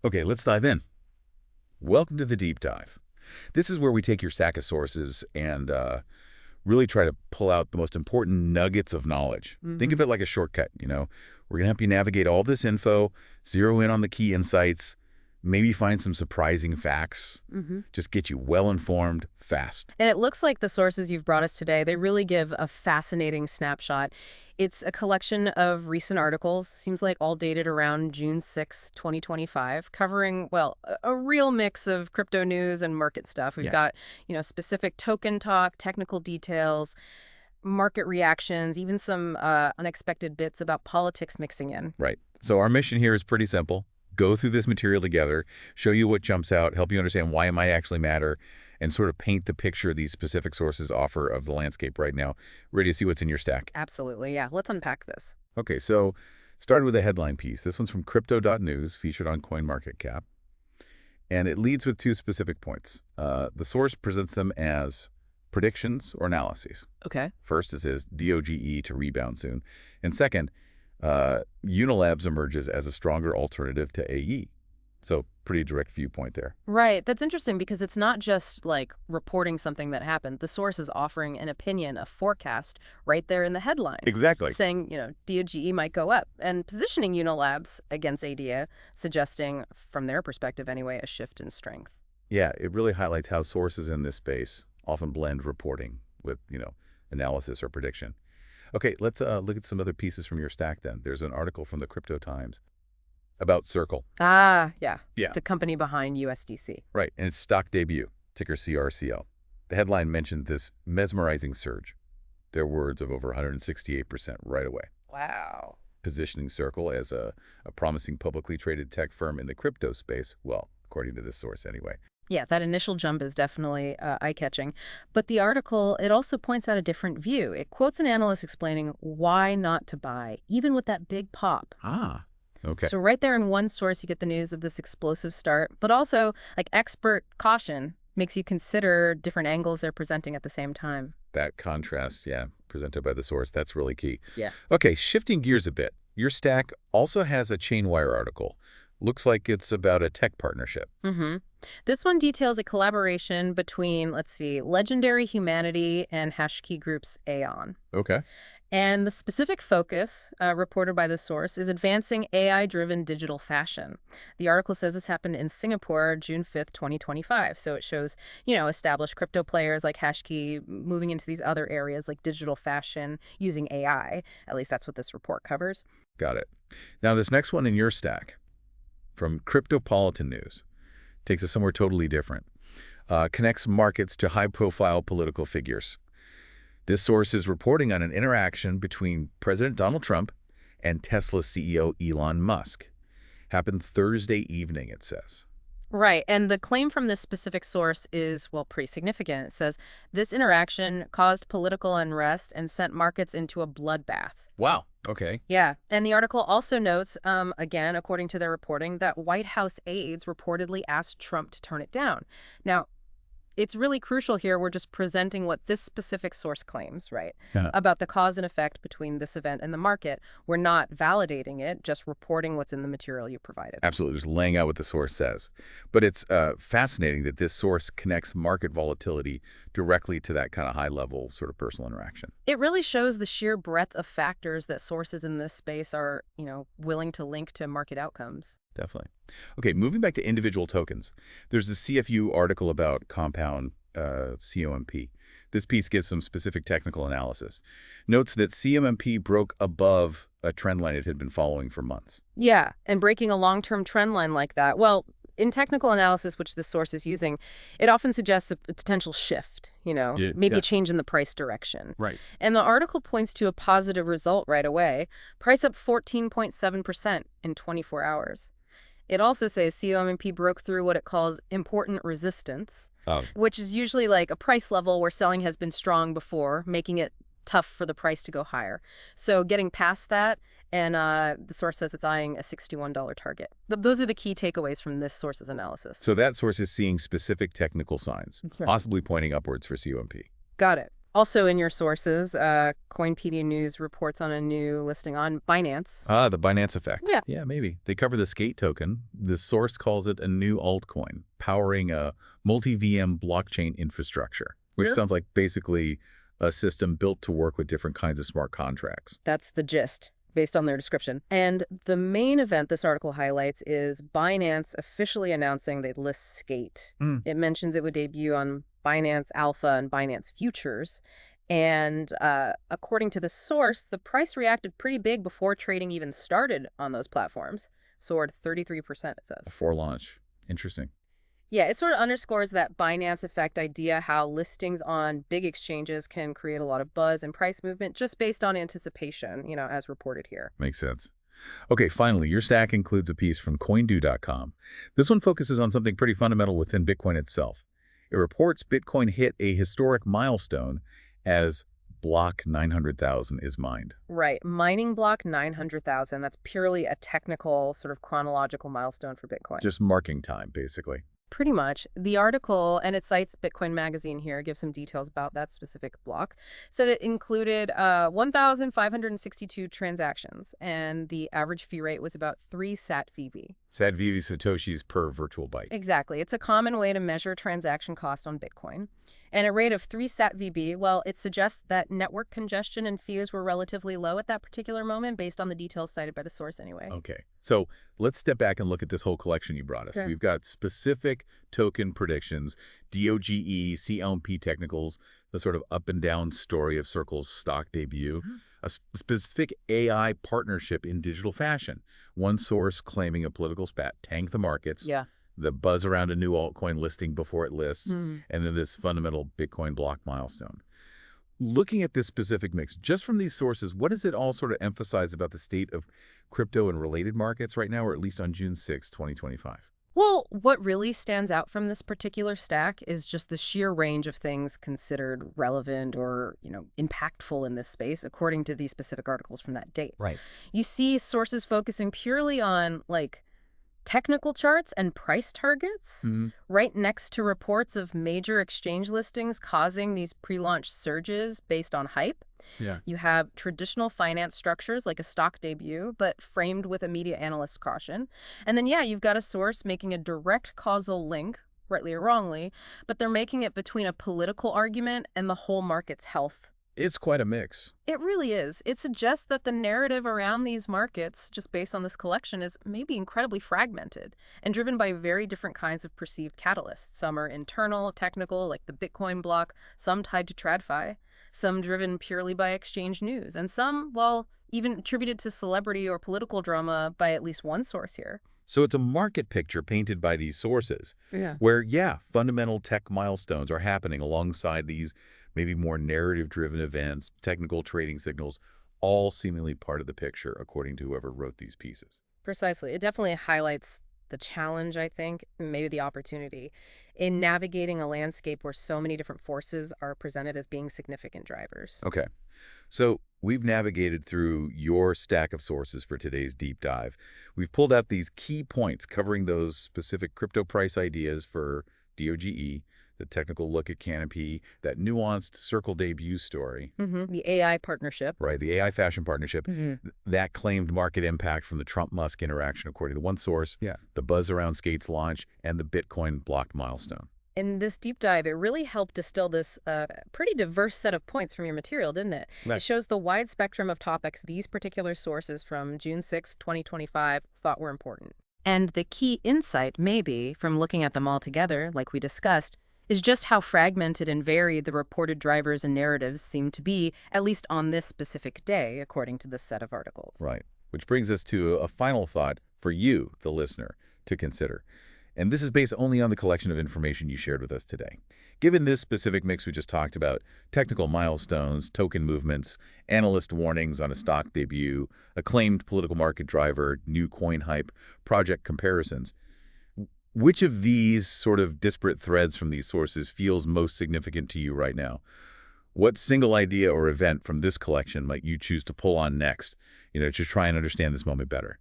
Okay, let's dive in. Welcome to the deep dive. This is where we take your stack of sources and really try to pull out the most important nuggets of knowledge. Think of it like a shortcut, We're going to help you navigate all this info, zero in on the key insights, maybe find some surprising facts, just get you well-informed fast. And it looks like the sources you've brought us today, they really give a fascinating snapshot. It's a collection of recent articles, seems like all dated around June 6th, 2025, covering, well, a real mix of crypto news and market stuff. We've got, specific token talk, technical details, market reactions, even some unexpected bits about politics mixing in. Right. So our mission here is pretty simple. Go through this material together, show you what jumps out, help you understand why it might actually matter, and sort of paint the picture these specific sources offer of the landscape right now. Ready to see what's in your stack? Absolutely, yeah. Let's unpack this. Okay, so started with a headline piece. This one's from Crypto.news, featured on CoinMarketCap. And it leads with two specific points. The source presents them as predictions or analyses. Okay. First, it says DOGE to rebound soon. And second, Unilabs emerges as a stronger alternative to AE. So pretty direct viewpoint there. Right. That's interesting because it's not just like reporting something that happened. The source is offering an opinion, a forecast right there in the headline. Exactly. Saying, DOGE might go up and positioning Unilabs against ADA, suggesting, from their perspective anyway, a shift in strength. Yeah, it really highlights how sources in this space often blend reporting with, analysis or prediction. Okay, let's look at some other pieces from your stack then. There's an article from the Crypto Times about Circle. Ah, yeah. Yeah. The company behind USDC. Right, and its stock debut, ticker CRCL. The headline mentioned this mesmerizing surge. Their words of over 168% right away. Wow. Positioning Circle as a promising publicly traded tech firm in the crypto space, well, according to this source anyway. Yeah, that initial jump is definitely eye-catching. But the article, it also points out a different view. It quotes an analyst explaining why not to buy, even with that big pop. Ah, okay. So right there in one source, you get the news of this explosive start, but also expert caution makes you consider different angles they're presenting at the same time. That contrast, presented by the source, that's really key. Yeah. Okay, shifting gears a bit. Your stack also has a Chainwire article. Looks like it's about a tech partnership. This one details a collaboration between, Legendary Humanity and Hashkey Group's Aeon. Okay. And the specific focus, reported by the source, is advancing AI-driven digital fashion. The article says this happened in Singapore, June 5th, 2025. So it shows, established crypto players like Hashkey moving into these other areas like digital fashion using AI. At least that's what this report covers. Got it. Now, this next one in your stack, from Cryptopolitan News, takes us somewhere totally different. Connects markets to high-profile political figures. This source is reporting on an interaction between President Donald Trump and Tesla CEO Elon Musk. Happened Thursday evening, it says. Right. And the claim from this specific source is, pretty significant. It says, this interaction caused political unrest and sent markets into a bloodbath. Wow. Okay. Yeah. And the article also notes, again, according to their reporting, that White House aides reportedly asked Trump to turn it down. Now, it's really crucial here. We're just presenting what this specific source claims, right? Yeah. About the cause and effect between this event and the market. We're not validating it, just reporting what's in the material you provided. Absolutely. Just laying out what the source says. But it's fascinating that this source connects market volatility directly to that kind of high-level sort of personal interaction. It really shows the sheer breadth of factors that sources in this space are, willing to link to market outcomes. Definitely. Okay, moving back to individual tokens. There's a CFU article about Compound, COMP. This piece gives some specific technical analysis. Notes that CMMP broke above a trend line it had been following for months. Yeah, and breaking a long-term trend line like that, in technical analysis, which this source is using, it often suggests a potential shift, maybe a change in the price direction. Right. And the article points to a positive result right away. Price up 14.7% in 24 hours. It also says COMP broke through what it calls important resistance, which is usually like a price level where selling has been strong before, making it tough for the price to go higher. So getting past that, and the source says it's eyeing a $61 target. But those are the key takeaways from this source's analysis. So that source is seeing specific technical signs, possibly pointing upwards for COMP. Got it. Also in your sources, Coinpedia News reports on a new listing on Binance. Ah, the Binance effect. Yeah. Yeah, maybe. They cover the skate token. The source calls it a new altcoin, powering a multi-VM blockchain infrastructure, which Sure. sounds like basically a system built to work with different kinds of smart contracts. That's the gist, based on their description. And the main event this article highlights is Binance officially announcing they'd list Skate. Mm. It mentions it would debut on Binance Alpha and Binance Futures. And according to the source, the price reacted pretty big before trading even started on those platforms. Soared 33%, it says. Before launch. Interesting. Yeah, it sort of underscores that Binance effect idea, how listings on big exchanges can create a lot of buzz and price movement just based on anticipation, as reported here. Makes sense. Okay, finally, your stack includes a piece from coindo.com. This one focuses on something pretty fundamental within Bitcoin itself. It reports Bitcoin hit a historic milestone as block 900,000 is mined. Right. Mining block 900,000. That's purely a technical, sort of chronological milestone for Bitcoin. Just marking time, basically. Pretty much. The article, and it cites Bitcoin Magazine here, gives some details about that specific block, said it included 1,562 transactions, and the average fee rate was about 3 sat VB. Sat VV Satoshis per virtual byte. Exactly. It's a common way to measure transaction cost on Bitcoin. And a rate of 3 sat VB, well, it suggests that network congestion and fees were relatively low at that particular moment based on the details cited by the source anyway. Okay, so let's step back and look at this whole collection you brought us. Sure. We've got specific token predictions, DOGE, CLMP technicals, the sort of up and down story of Circle's stock debut, a specific AI partnership in digital fashion, one source claiming a political spat tanked the markets, Yeah. the buzz around a new altcoin listing before it lists, Mm. and then this fundamental Bitcoin block milestone. Looking at this specific mix, just from these sources, what does it all sort of emphasize about the state of crypto and related markets right now, or at least on June 6, 2025? Well, what really stands out from this particular stack is just the sheer range of things considered relevant or, impactful in this space, according to these specific articles from that date. Right. You see sources focusing purely on, technical charts and price targets, right next to reports of major exchange listings causing these pre-launch surges based on hype. Yeah. You have traditional finance structures like a stock debut, but framed with a media analyst caution. And then, you've got a source making a direct causal link, rightly or wrongly, but they're making it between a political argument and the whole market's health. It's quite a mix. It really is. It suggests that the narrative around these markets, just based on this collection, is maybe incredibly fragmented and driven by very different kinds of perceived catalysts. Some are internal, technical, like the Bitcoin block, some tied to TradFi, some driven purely by exchange news, and some, even attributed to celebrity or political drama by at least one source here. So it's a market picture painted by these sources, where, fundamental tech milestones are happening alongside these maybe more narrative-driven events, technical trading signals, all seemingly part of the picture, according to whoever wrote these pieces. Precisely. It definitely highlights the challenge, I think, and maybe the opportunity in navigating a landscape where so many different forces are presented as being significant drivers. Okay. So we've navigated through your stack of sources for today's deep dive. We've pulled out these key points covering those specific crypto price ideas for DOGE, the technical look at Canopy, that nuanced Circle debut story. The AI partnership. Right, the AI fashion partnership, that claimed market impact from the Trump-Musk interaction, according to one source, the buzz around Skate's launch, and the Bitcoin blocked milestone. In this deep dive, it really helped distill this pretty diverse set of points from your material, didn't it? Right. It shows the wide spectrum of topics these particular sources from June 6, 2025 thought were important. And the key insight, maybe, from looking at them all together, like we discussed, is just how fragmented and varied the reported drivers and narratives seem to be, at least on this specific day, according to this set of articles. Right, which brings us to a final thought for you, the listener, to consider. And this is based only on the collection of information you shared with us today. Given this specific mix we just talked about, technical milestones, token movements, analyst warnings on a stock debut, acclaimed political market driver, new coin hype, project comparisons, which of these sort of disparate threads from these sources feels most significant to you right now? What single idea or event from this collection might you choose to pull on next, to try and understand this moment better?